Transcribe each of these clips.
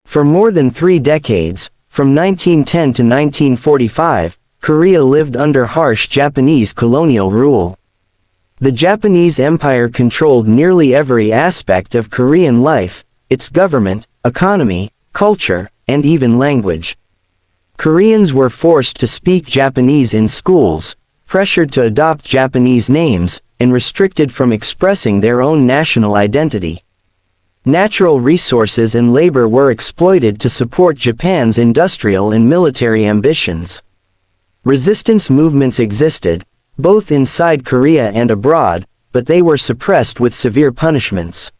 For more than 3 decades, from 1910 to 1945, Korea lived under harsh Japanese colonial rule. The Japanese Empire controlled nearly every aspect of Korean life, its government, economy, culture, and even language. Koreans were forced to speak Japanese in schools, pressured to adopt Japanese names, and restricted from expressing their own national identity. Natural resources and labor were exploited to support Japan's industrial and military ambitions. Resistance movements existed, both inside Korea and abroad, but they were suppressed with severe punishments.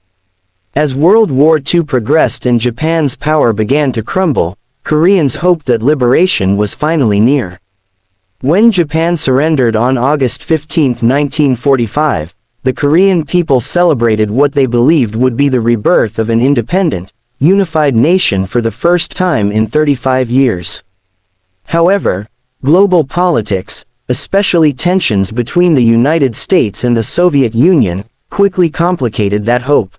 As World War II progressed and Japan's power began to crumble, Koreans hoped that liberation was finally near. When Japan surrendered on August 15, 1945, the Korean people celebrated what they believed would be the rebirth of an independent, unified nation for the first time in 35 years. However, global politics, especially tensions between the United States and the Soviet Union, quickly complicated that hope.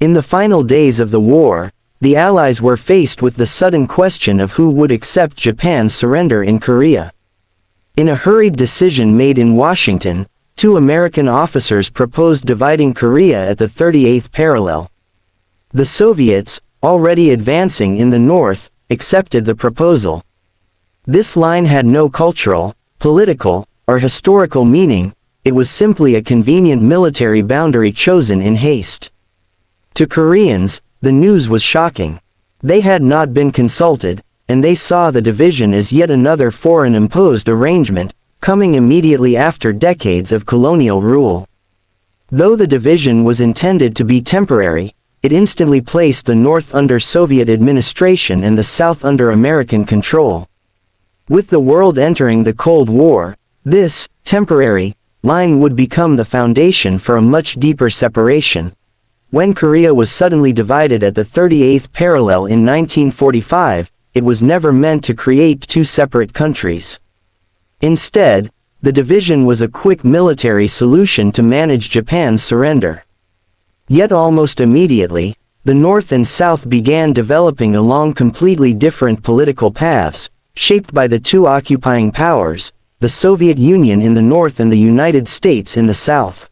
In the final days of the war, the Allies were faced with the sudden question of who would accept Japan's surrender in Korea. In a hurried decision made in Washington, 2 American officers proposed dividing Korea at the 38th parallel. The Soviets, already advancing in the north, accepted the proposal. This line had no cultural, political, or historical meaning, it was simply a convenient military boundary chosen in haste. To Koreans, the news was shocking. They had not been consulted, and they saw the division as yet another foreign-imposed arrangement, coming immediately after decades of colonial rule. Though the division was intended to be temporary, it instantly placed the North under Soviet administration and the South under American control. With the world entering the Cold War, this temporary line would become the foundation for a much deeper separation. When Korea was suddenly divided at the 38th parallel in 1945, it was never meant to create 2 separate countries. Instead, the division was a quick military solution to manage Japan's surrender. Yet almost immediately, the North and South began developing along completely different political paths, shaped by the 2 occupying powers, the Soviet Union in the North and the United States in the South.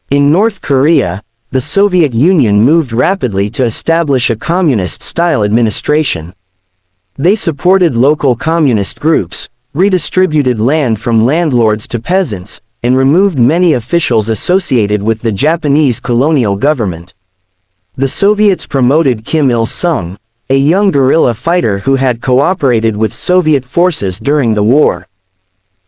In North Korea, the Soviet Union moved rapidly to establish a communist-style administration. They supported local communist groups, redistributed land from landlords to peasants, and removed many officials associated with the Japanese colonial government. The Soviets promoted Kim Il-sung, a young guerrilla fighter who had cooperated with Soviet forces during the war.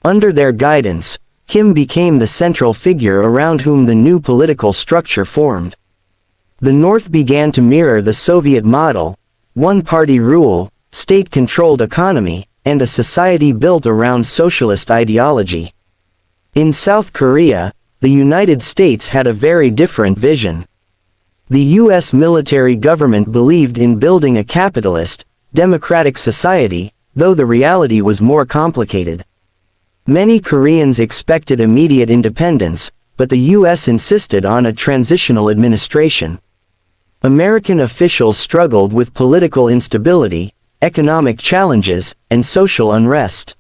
Under their guidance, Kim became the central figure around whom the new political structure formed. The North began to mirror the Soviet model, one-party rule, state-controlled economy, and a society built around socialist ideology. In South Korea, the United States had a very different vision. The U.S. military government believed in building a capitalist, democratic society, though the reality was more complicated. Many Koreans expected immediate independence, but the U.S. insisted on a transitional administration. American officials struggled with political instability, economic challenges, and social unrest.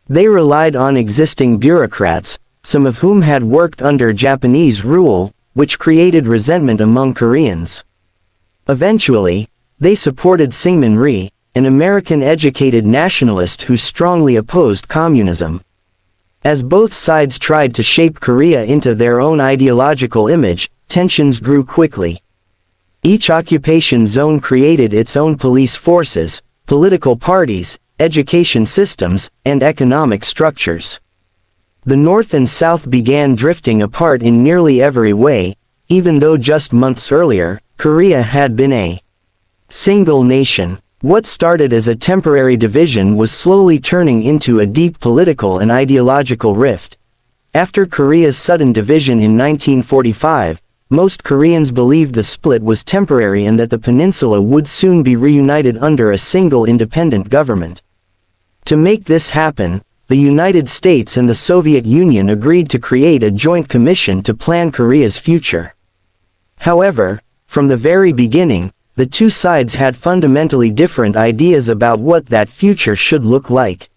They relied on existing bureaucrats, some of whom had worked under Japanese rule, which created resentment among Koreans. Eventually, they supported Syngman Rhee, an American-educated nationalist who strongly opposed communism. As both sides tried to shape Korea into their own ideological image, tensions grew quickly. Each occupation zone created its own police forces, political parties, education systems, and economic structures. The North and South began drifting apart in nearly every way, even though just months earlier, Korea had been a single nation. What started as a temporary division was slowly turning into a deep political and ideological rift. After Korea's sudden division in 1945, most Koreans believed the split was temporary and that the peninsula would soon be reunited under a single independent government. To make this happen, the United States and the Soviet Union agreed to create a joint commission to plan Korea's future. However, from the very beginning, the two sides had fundamentally different ideas about what that future should look like.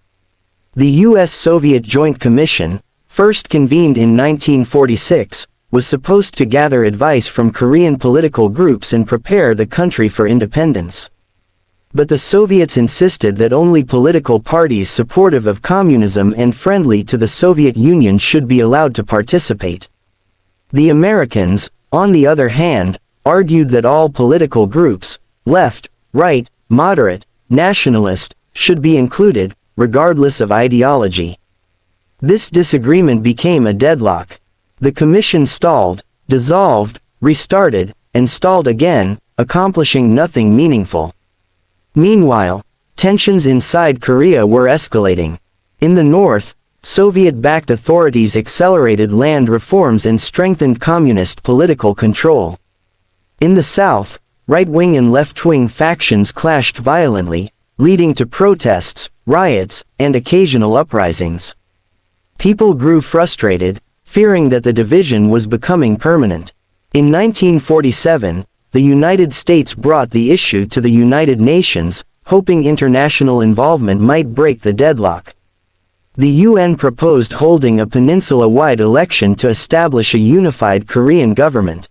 The U.S.-Soviet Joint Commission, first convened in 1946, was supposed to gather advice from Korean political groups and prepare the country for independence. But the Soviets insisted that only political parties supportive of communism and friendly to the Soviet Union should be allowed to participate. The Americans, on the other hand, argued that all political groups, left, right, moderate, nationalist, should be included, regardless of ideology. This disagreement became a deadlock. The commission stalled, dissolved, restarted, and stalled again, accomplishing nothing meaningful. Meanwhile, tensions inside Korea were escalating. In the north, Soviet-backed authorities accelerated land reforms and strengthened communist political control. In the south, right-wing and left-wing factions clashed violently, leading to protests, riots, and occasional uprisings. People grew frustrated, fearing that the division was becoming permanent. In 1947, the United States brought the issue to the United Nations, hoping international involvement might break the deadlock. The UN proposed holding a peninsula-wide election to establish a unified Korean government.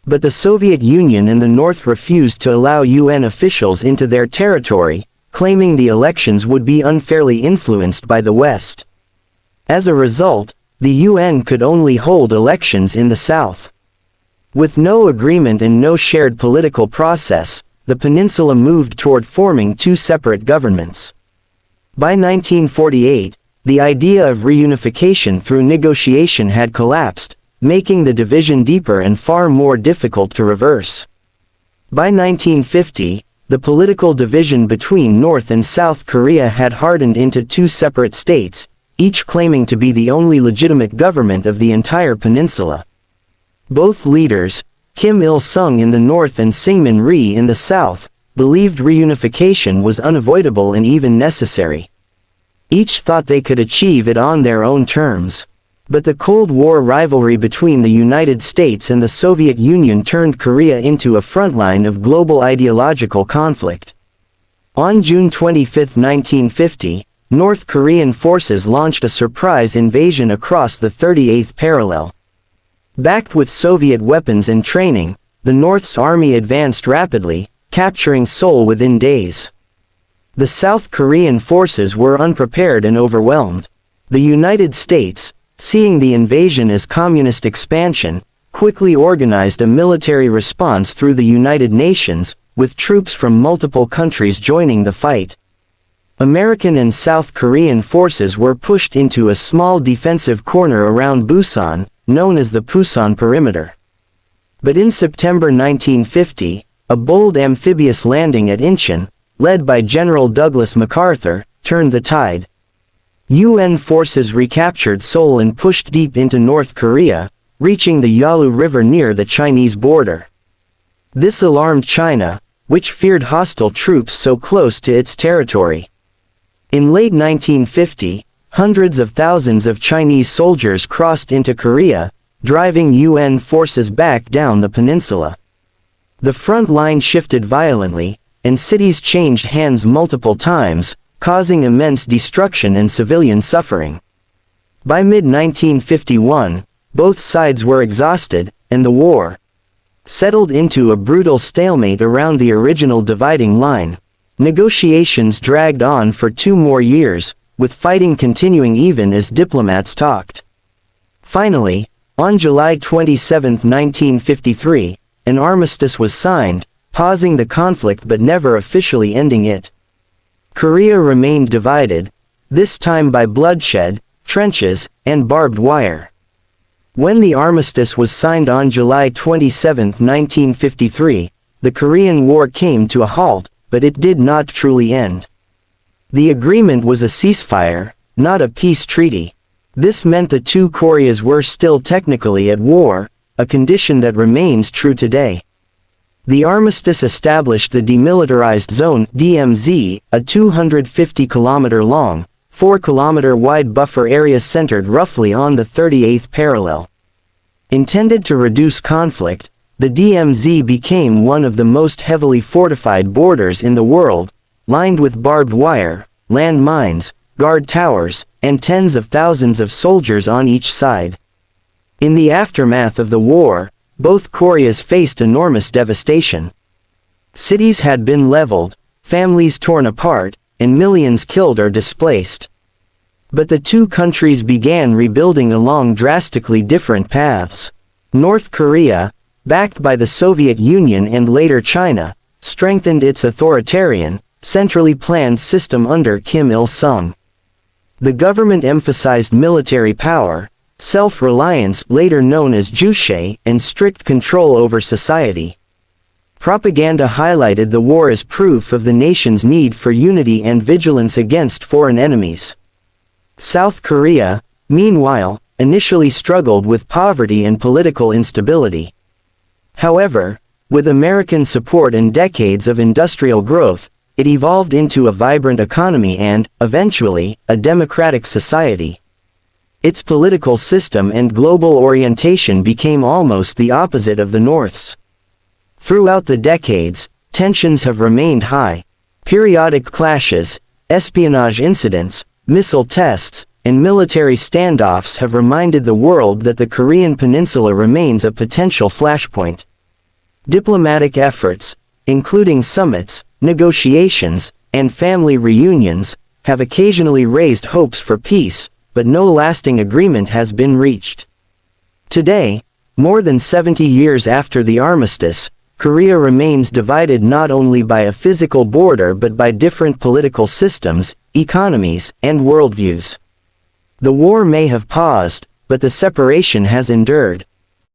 But the Soviet Union and the North refused to allow UN officials into their territory, claiming the elections would be unfairly influenced by the West. As a result, the UN could only hold elections in the South. With no agreement and no shared political process, the peninsula moved toward forming two separate governments. By 1948, the idea of reunification through negotiation had collapsed, making the division deeper and far more difficult to reverse. By 1950, the political division between North and South Korea had hardened into two separate states, each claiming to be the only legitimate government of the entire peninsula. Both leaders, Kim Il-sung in the north and Syngman Rhee in the south, believed reunification was unavoidable and even necessary. Each thought they could achieve it on their own terms. But the Cold War rivalry between the United States and the Soviet Union turned Korea into a frontline of global ideological conflict. On June 25, 1950, North Korean forces launched a surprise invasion across the 38th parallel. Backed with Soviet weapons and training, the North's army advanced rapidly, capturing Seoul within days. The South Korean forces were unprepared and overwhelmed. The United States, seeing the invasion as communist expansion, quickly organized a military response through the United Nations, with troops from multiple countries joining the fight. American and South Korean forces were pushed into a small defensive corner around Busan, known as the Pusan Perimeter. But in September 1950, a bold amphibious landing at Incheon, led by General Douglas MacArthur, turned the tide. UN forces recaptured Seoul and pushed deep into North Korea, reaching the Yalu River near the Chinese border. This alarmed China, which feared hostile troops so close to its territory. In late 1950, hundreds of thousands of Chinese soldiers crossed into Korea, driving UN forces back down the peninsula. The front line shifted violently, and cities changed hands multiple times, causing immense destruction and civilian suffering. By mid-1951, both sides were exhausted, and the war settled into a brutal stalemate around the original dividing line. Negotiations dragged on for 2 more years, with fighting continuing even as diplomats talked. Finally, on July 27, 1953, an armistice was signed, pausing the conflict but never officially ending it. Korea remained divided, this time by bloodshed, trenches, and barbed wire. When the armistice was signed on July 27, 1953, the Korean War came to a halt, but it did not truly end. The agreement was a ceasefire, not a peace treaty. This meant the two Koreas were still technically at war, a condition that remains true today. The armistice established the Demilitarized Zone (DMZ), a 250-kilometer-long, 4-kilometer-wide buffer area centered roughly on the 38th parallel. Intended to reduce conflict, The DMZ became one of the most heavily fortified borders in the world, lined with barbed wire, land mines, guard towers, and tens of thousands of soldiers on each side. In the aftermath of the war, both Koreas faced enormous devastation. Cities had been leveled, families torn apart, and millions killed or displaced. But the two countries began rebuilding along drastically different paths. North Korea, backed by the Soviet Union and later China, strengthened its authoritarian, centrally planned system under Kim Il-sung. The government emphasized military power, self-reliance, later known as juche, and strict control over society. Propaganda highlighted the war as proof of the nation's need for unity and vigilance against foreign enemies. South Korea, meanwhile, initially struggled with poverty and political instability. However, with American support and decades of industrial growth, it evolved into a vibrant economy and, eventually, a democratic society. Its political system and global orientation became almost the opposite of the North's. Throughout the decades, tensions have remained high. Periodic clashes, espionage incidents, missile tests, and military standoffs have reminded the world that the Korean peninsula remains a potential flashpoint. Diplomatic efforts, including summits, negotiations, and family reunions, have occasionally raised hopes for peace, but no lasting agreement has been reached. Today, more than 70 years after the armistice, Korea remains divided not only by a physical border but by different political systems, economies, and worldviews. The war may have paused, but the separation has endured.